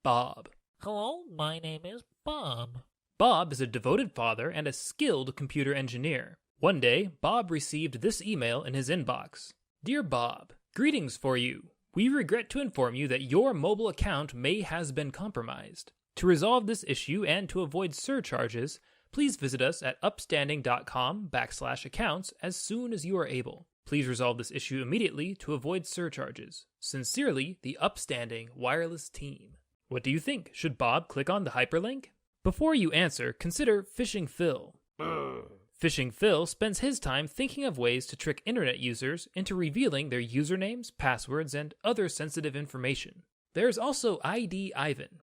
Bob. Hello, my name is Bob. Bob is a devoted father and a skilled computer engineer. One day, Bob received this email in his inbox. Dear Bob, greetings for you. We regret to inform you that your mobile account may has been compromised. To resolve this issue and to avoid surcharges, please visit us at upstanding.com/accounts as soon as you are able. Please resolve this issue immediately to avoid surcharges. Sincerely, the Upstanding Wireless Team. What do you think? Should Bob click on the hyperlink? Before you answer, consider Phishing Phil. Phishing Phil spends his time thinking of ways to trick internet users into revealing their usernames, passwords, and other sensitive information. There's also ID Ivan.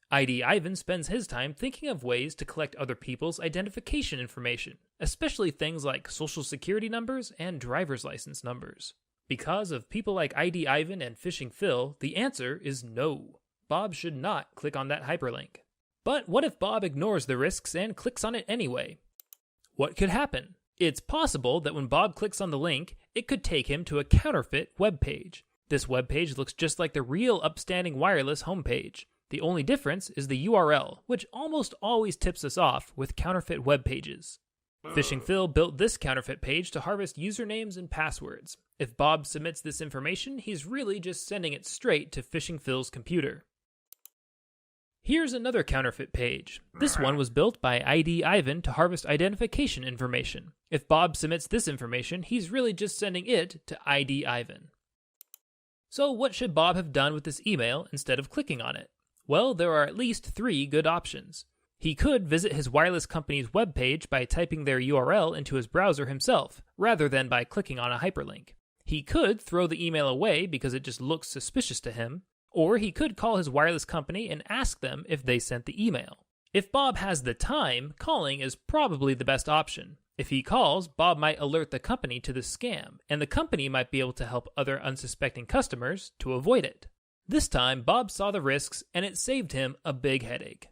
ID Ivan spends his time thinking of ways to collect other people's identification information, especially things like social security numbers and driver's license numbers. Because of people like ID Ivan and Phishing Phil, the answer is no. Bob should not click on that hyperlink. But what if Bob ignores the risks and clicks on it anyway? What could happen? It's possible that when Bob clicks on the link, it could take him to a counterfeit web page. This web page looks just like the real Upstanding Wireless homepage. The only difference is the URL, which almost always tips us off with counterfeit web pages. Phishing Phil built this counterfeit page to harvest usernames and passwords. If Bob submits this information, he's really just sending it straight to Phishing Phil's computer. Here's another counterfeit page. This one was built by ID Ivan to harvest identification information. If Bob submits this information, he's really just sending it to ID Ivan. So what should Bob have done with this email instead of clicking on it? Well, there are at least 3 good options. He could visit his wireless company's webpage by typing their URL into his browser himself, rather than by clicking on a hyperlink. He could throw the email away because it just looks suspicious to him, or he could call his wireless company and ask them if they sent the email. If Bob has the time, calling is probably the best option. If he calls, Bob might alert the company to the scam, and the company might be able to help other unsuspecting customers to avoid it. This time, Bob saw the risks, and it saved him a big headache.